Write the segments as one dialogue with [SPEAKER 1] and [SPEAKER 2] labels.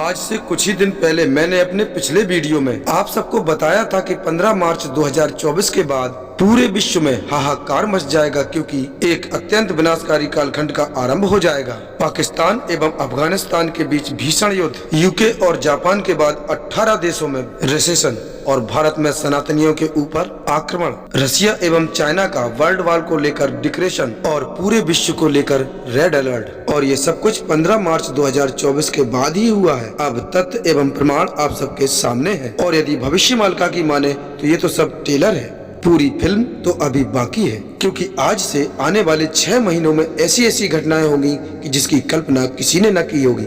[SPEAKER 1] आज से कुछ ही दिन पहले मैंने अपने पिछले वीडियो में आप सबको बताया था कि 15 मार्च 2024 के बाद पूरे विश्व में हाहाकार मच जाएगा, क्योंकि एक अत्यंत विनाशकारी कालखंड का आरंभ हो जाएगा। पाकिस्तान एवं अफगानिस्तान के बीच भीषण युद्ध, यूके और जापान के बाद 18 देशों में रिसेशन और भारत में सनातनियों के ऊपर आक्रमण, रशिया एवं चाइना का वर्ल्ड वॉर को लेकर डिक्लेरेशन और पूरे विश्व को लेकर रेड अलर्ट। और ये सब कुछ 15 मार्च 2024 के बाद ही हुआ है। अब तथ्य एवं प्रमाण आप सबके सामने है, और यदि भविष्य मालिका की माने तो ये तो सब टेलर है, पूरी फिल्म तो अभी बाकी है। क्योंकि आज से आने वाले 6 महीनों में ऐसी ऐसी घटनाएं होंगी कि जिसकी कल्पना किसी ने न की होगी।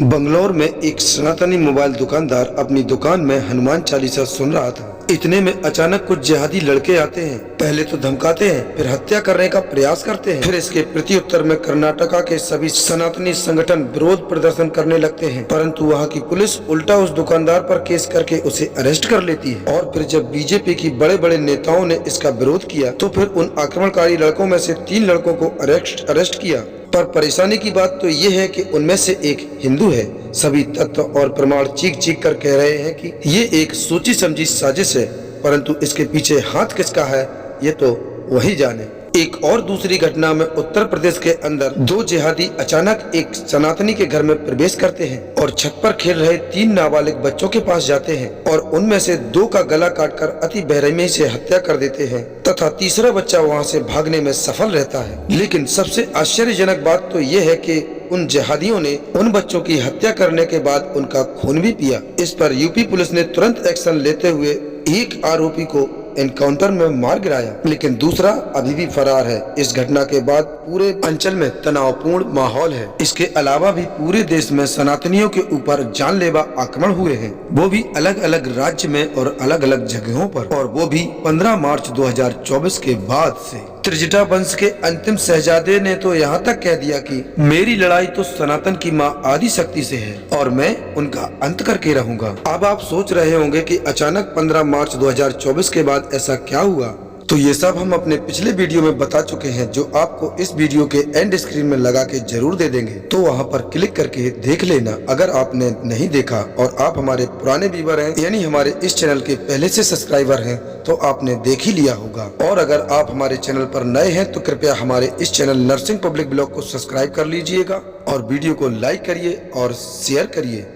[SPEAKER 1] बंगलौर में एक सनातनी मोबाइल दुकानदार अपनी दुकान में हनुमान चालीसा सुन रहा था। इतने में अचानक कुछ जिहादी लड़के आते हैं। पहले तो धमकाते हैं, फिर हत्या करने का प्रयास करते हैं। फिर इसके प्रत्युत्तर में कर्नाटका के सभी सनातनी संगठन विरोध प्रदर्शन करने लगते हैं, परंतु वहां की पुलिस उल्टा उस दुकानदार पर केस करके उसे अरेस्ट कर लेती है। और फिर जब बीजेपी की बड़े बड़े नेताओं ने इसका विरोध किया तो फिर उन आक्रमणकारी लड़कों में से 3 लड़कों को अरेस्ट किया। पर परेशानी की बात तो ये है कि उनमें से एक हिंदू है। सभी तथ्य और प्रमाण चीख चीख कर कह रहे हैं कि ये एक सोची समझी साजिश है, परंतु इसके पीछे हाथ किसका है ये तो वही जाने। एक और दूसरी घटना में उत्तर प्रदेश के अंदर 2 जिहादी अचानक एक सनातनी के घर में प्रवेश करते हैं और छत पर खेल रहे 3 नाबालिग बच्चों के पास जाते हैं और उनमें से 2 का गला काटकर अति बेरहमी से हत्या कर देते हैं तथा तीसरा बच्चा वहां से भागने में सफल रहता है। लेकिन सबसे आश्चर्यजनक बात तो ये है कि उन जिहादियों ने उन बच्चों की हत्या करने के बाद उनका खून भी पिया। इस पर यूपी पुलिस ने तुरंत एक्शन लेते हुए एक आरोपी को एनकाउंटर में मार गिराया, लेकिन दूसरा अभी भी फरार है। इस घटना के बाद पूरे अंचल में तनावपूर्ण माहौल है। इसके अलावा भी पूरे देश में सनातनियों के ऊपर जानलेवा आक्रमण हुए हैं, वो भी अलग अलग राज्य में और अलग अलग जगहों पर, और वो भी 15 मार्च 2024 के बाद से। त्रिजटा वंश के अंतिम शहजादे ने तो यहाँ तक कह दिया कि मेरी लड़ाई तो सनातन की माँ आदि शक्ति से है और मैं उनका अंत करके रहूंगा। अब आप सोच रहे होंगे कि अचानक 15 मार्च 2024 के बाद ऐसा क्या हुआ, तो ये सब हम अपने पिछले वीडियो में बता चुके हैं, जो आपको इस वीडियो के एंड स्क्रीन में लगा के जरूर दे देंगे, तो वहाँ पर क्लिक करके देख लेना अगर आपने नहीं देखा और आप हमारे पुराने व्यूअर हैं, यानी हमारे इस चैनल के पहले से सब्सक्राइबर हैं, तो आपने देख ही लिया होगा। और अगर आप हमारे चैनल पर नए हैं तो कृपया हमारे इस चैनल नर्सिंग पब्लिक ब्लॉग को सब्सक्राइब कर लीजिएगा और वीडियो को लाइक करिए और शेयर करिए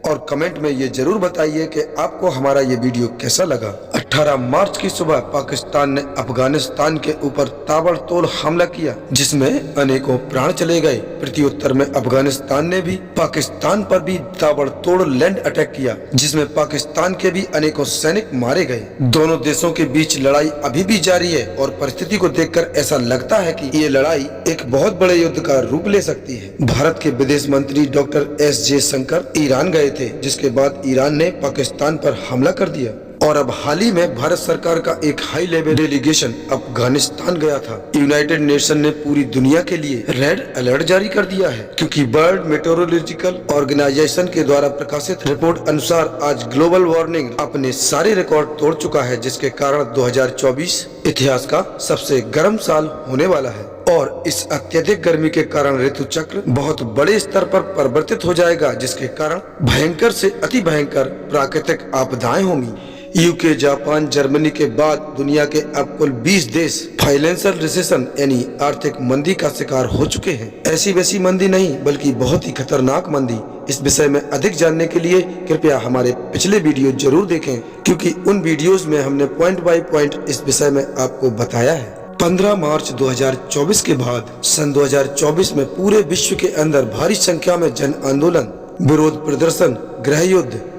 [SPEAKER 1] और कमेंट में ये जरूर बताइए कि आपको हमारा ये वीडियो कैसा लगा। 18 मार्च की सुबह पाकिस्तान ने अफगानिस्तान के ऊपर ताबड़तोड़ हमला किया, जिसमें अनेकों प्राण चले गए। प्रत्युत्तर में अफगानिस्तान ने भी पाकिस्तान पर भी ताबड़तोड़ लैंड अटैक किया, जिसमें पाकिस्तान के भी अनेकों सैनिक मारे गए। दोनों देशों के बीच लड़ाई अभी भी जारी है और परिस्थिति को देखकर ऐसा लगता है कि ये लड़ाई एक बहुत बड़े युद्ध का रूप ले सकती है। भारत के विदेश मंत्री डॉक्टर एस जयशंकर ईरान गए थे, जिसके बाद ईरान ने पाकिस्तान पर हमला कर दिया। और अब हाल ही में भारत सरकार का एक हाई लेवल डेलीगेशन अफगानिस्तान गया था। यूनाइटेड नेशन ने पूरी दुनिया के लिए रेड अलर्ट जारी कर दिया है, क्योंकि वर्ल्ड मेट्रोलॉजिकल ऑर्गेनाइजेशन के द्वारा प्रकाशित रिपोर्ट अनुसार आज ग्लोबल वार्मिंग अपने सारे रिकॉर्ड तोड़ चुका है, जिसके कारण 2024 इतिहास का सबसे गर्म साल होने वाला है। और इस अत्यधिक गर्मी के कारण ऋतु चक्र बहुत बड़े स्तर पर परिवर्तित हो जाएगा, जिसके कारण भयंकर से अति भयंकर प्राकृतिक आपदाएं होंगी। यूके, जापान, जर्मनी के बाद दुनिया के अब कुल 20 देश फाइनेंशियल रिसेशन यानी आर्थिक मंदी का शिकार हो चुके हैं। ऐसी वैसी मंदी नहीं, बल्कि बहुत ही खतरनाक मंदी। इस विषय में अधिक जानने के लिए कृपया हमारे पिछले वीडियो जरूर देखें, क्योंकि उन वीडियोस में हमने पॉइंट बाय पॉइंट इस विषय में आपको बताया है। 15 मार्च 2024 के बाद सन 2024 में पूरे विश्व के अंदर भारी संख्या में जन आंदोलन, विरोध प्रदर्शन, गृह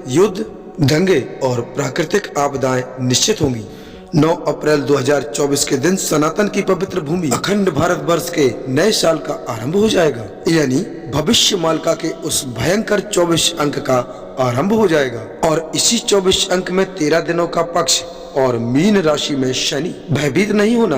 [SPEAKER 1] युद्ध, दंगे और प्राकृतिक आपदाएं निश्चित होंगी। 9 अप्रैल 2024 के दिन सनातन की पवित्र भूमि अखंड भारतवर्ष के नए साल का आरंभ हो जाएगा, यानी भविष्य मालिका के उस भयंकर 24 अंक का आरंभ हो जाएगा। और इसी 24 अंक में 13 दिनों का पक्ष और मीन राशि में शनि। भयभीत नहीं होना,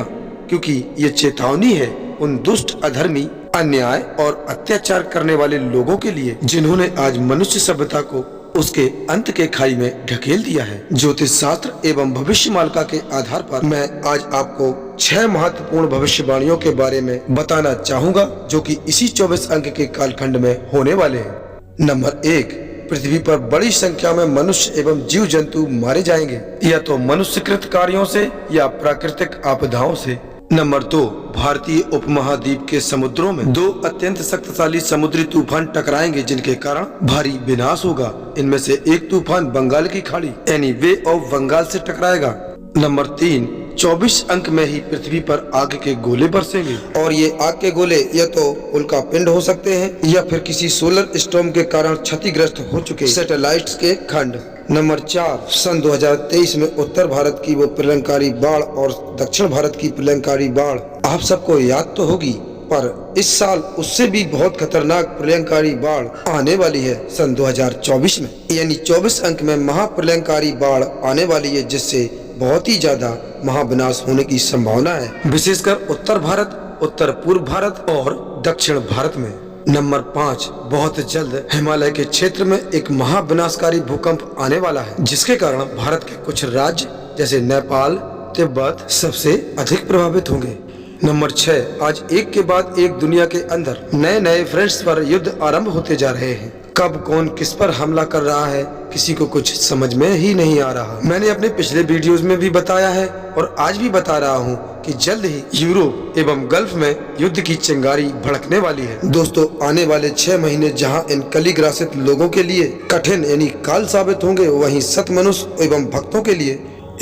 [SPEAKER 1] क्योंकि ये चेतावनी है उन दुष्ट, अधर्मी, अन्याय और अत्याचार करने वाले लोगों के लिए, जिन्होंने आज मनुष्य सभ्यता को उसके अंत के खाई में ढकेल दिया है। ज्योतिष शास्त्र एवं भविष्य मालिका के आधार पर मैं आज आपको 6 महत्वपूर्ण भविष्यवाणियों के बारे में बताना चाहूँगा, जो कि इसी 24 अंक के कालखंड में होने वाले हैं। नंबर 1, पृथ्वी पर बड़ी संख्या में मनुष्य एवं जीव जंतु मारे जाएंगे, या तो मनुष्यकृत कार्यों से या प्राकृतिक आपदाओं से। नंबर 2, भारतीय उपमहाद्वीप के समुद्रों में 2 अत्यंत शक्तिशाली समुद्री तूफान टकराएंगे, जिनके कारण भारी विनाश होगा। इनमें से एक तूफान बंगाल की खाड़ी यानी वे ऑफ बंगाल से टकराएगा। नंबर 3, 24 अंक में ही पृथ्वी पर आग के गोले बरसेंगे, और ये आग के गोले या तो उल्का पिंड हो सकते हैं या फिर किसी सोलर स्टॉर्म के कारण क्षतिग्रस्त हो चुके सैटेलाइट्स के खंड। नंबर 4, सन 2023 में उत्तर भारत की वो प्रलयंकारी बाढ़ और दक्षिण भारत की प्रलयंकारी बाढ़ आप सबको याद तो होगी, पर इस साल उससे भी बहुत खतरनाक प्रलयंकारी बाढ़ आने वाली है सन 2024 में, यानी 24 अंक में महाप्रलयंकारी बाढ़ आने वाली है, जिससे बहुत ही ज्यादा महाविनाश होने की संभावना है, विशेषकर उत्तर भारत, उत्तर पूर्व भारत और दक्षिण भारत में। नंबर 5, बहुत जल्द हिमालय के क्षेत्र में एक महाविनाशकारी भूकंप आने वाला है, जिसके कारण भारत के कुछ राज्य जैसे नेपाल, तिब्बत सबसे अधिक प्रभावित होंगे। नंबर 6, आज एक के बाद एक दुनिया के अंदर नए नए फ्रंट्स पर युद्ध आरंभ होते जा रहे हैं। कब कौन किस पर हमला कर रहा है किसी को कुछ समझ में ही नहीं आ रहा। मैंने अपने पिछले वीडियोस में भी बताया है और आज भी बता रहा हूँ कि जल्द ही यूरोप एवं गल्फ में युद्ध की चिंगारी भड़कने वाली है। दोस्तों, आने वाले 6 महीने जहाँ इन कलिग्रासित लोगों के लिए कठिन यानी काल साबित होंगे, वहीं सत मनुष्य एवं भक्तों के लिए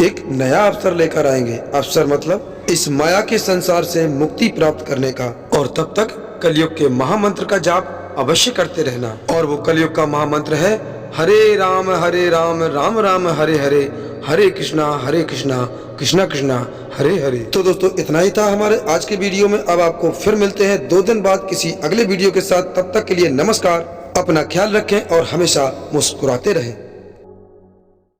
[SPEAKER 1] एक नया अवसर लेकर आएंगे। अवसर मतलब इस माया के संसार से मुक्ति प्राप्त करने का। और तब तक कलयुग के महामंत्र का जाप अवश्य करते रहना। और वो कलयुग का महामंत्र है हरे राम राम राम हरे हरे, हरे कृष्णा कृष्णा कृष्णा हरे हरे। तो दोस्तों, इतना ही था हमारे आज के वीडियो में। अब आपको फिर मिलते हैं 2 दिन बाद किसी अगले वीडियो के साथ। तब तक के लिए नमस्कार, अपना ख्याल रखें और हमेशा मुस्कुराते रहें।